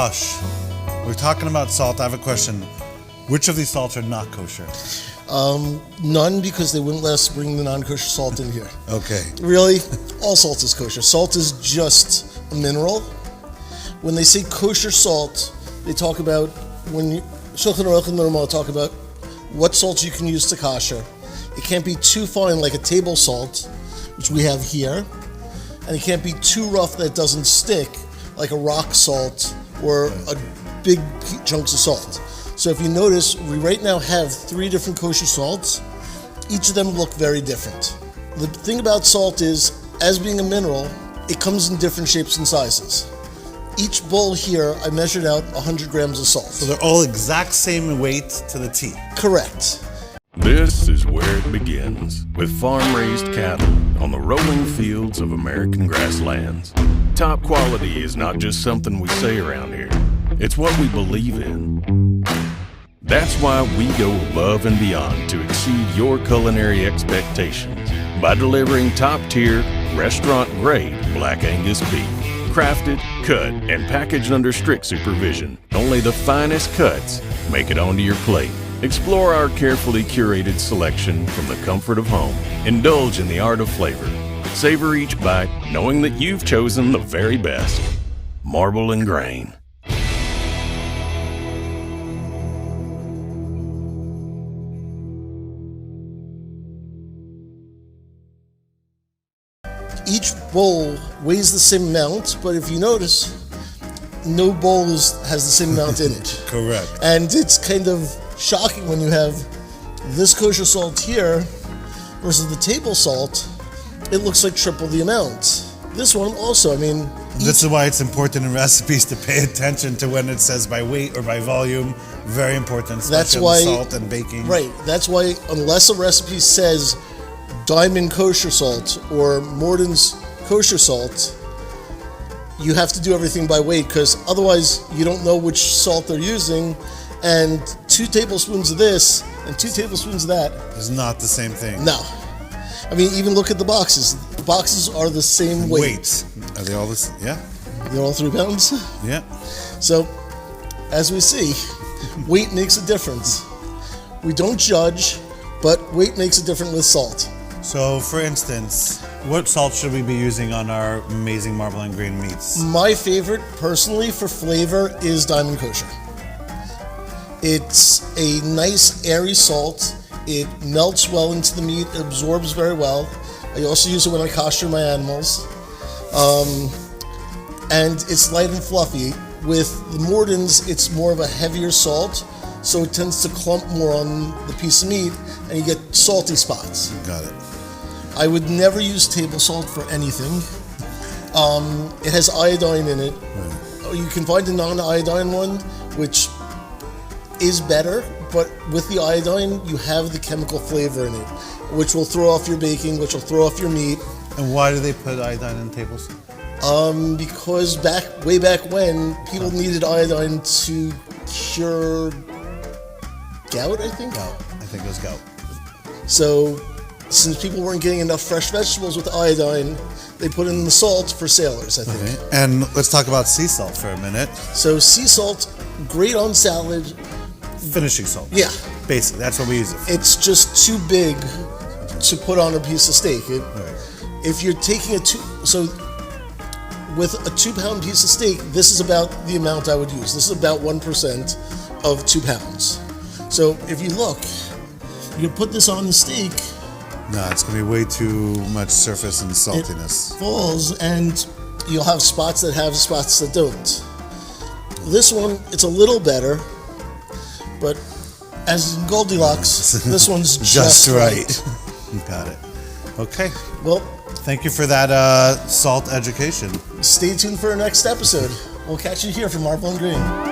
Bosh, we're talking about salt. I have a question. Which of these salts are not kosher? None, because they wouldn't let us bring the non-kosher salt in here. Okay. Really, all salt is kosher. Salt is just a mineral. When they say kosher salt, they talk about Shulchan Aruch and Ramah talk about what salts you can use to kosher. It can't be too fine like a table salt, which we have here, and it can't be too rough that it doesn't stick like a rock salt or a big chunks of salt. So if you notice, we right now have 3 different kosher salts. Each of them look very different. The thing about salt is, as being a mineral, it comes in different shapes and sizes. Each bowl here, I measured out 100 grams of salt. So they're all exact same weight to the T. Correct. This is where it begins, with farm-raised cattle on the rolling fields of American grasslands. Top quality is not just something we say around here. It's what we believe in. That's why we go above and beyond to exceed your culinary expectations by delivering top-tier, restaurant-grade Black Angus beef. Crafted, cut, and packaged under strict supervision. Only the finest cuts make it onto your plate. Explore our carefully curated selection from the comfort of home. Indulge in the art of flavor. Savor each bite, knowing that you've chosen the very best. Marble and Grain. Each bowl weighs the same amount, but if you notice, no bowl has the same amount in it. Correct. And it's kind of shocking when you have this kosher salt here versus the table salt. It looks like triple the amount. This one also, I mean... This is why it's important in recipes to pay attention to when it says by weight or by volume. Very important, especially That's why, salt and baking. Right. That's why unless a recipe says Diamond kosher salt or Morton's kosher salt, you have to do everything by weight, because otherwise you don't know which salt they're using, and 2 tablespoons of this and 2 tablespoons of that is not the same thing. No. I mean, even look at the boxes. The boxes are the same weight. Are they all the same? Yeah. They're all 3 pounds? Yeah. So, as we see, weight makes a difference. We don't judge, but weight makes a difference with salt. So, for instance, what salt should we be using on our amazing marble and grain meats? My favorite, personally, for flavor is Diamond Kosher. It's a nice, airy salt. It melts well into the meat. It absorbs very well. I also use it when I kosher my animals. And it's light and fluffy. With the Morton's, it's more of a heavier salt, so it tends to clump more on the piece of meat, and you get salty spots. Got it. I would never use table salt for anything. It has iodine in it. Right. You can find a non-iodine one, which is better, but with the iodine, you have the chemical flavor in it, which will throw off your baking, which will throw off your meat. And why do they put iodine in table salt? Because way back when, people needed iodine to cure gout, I think? Gout. I think it was gout. So, since people weren't getting enough fresh vegetables with iodine, they put in the salt for sailors, I think. Okay. And let's talk about sea salt for a minute. So sea salt, great on salad. Finishing salt. Yeah. Basically, that's what we use it for. It's just too big to put on a piece of steak. If you're taking with a 2-pound piece of steak, this is about the amount I would use. This is about 1% of 2 pounds. So if you look, you put this on the steak. No, it's going to be way too much surface and saltiness. It falls, and you'll have spots that have spots that don't. This one, it's a little better, but as in Goldilocks, this one's just right. Got it. Okay. Well, thank you for that salt education. Stay tuned for our next episode. We'll catch you here for Marble and Green.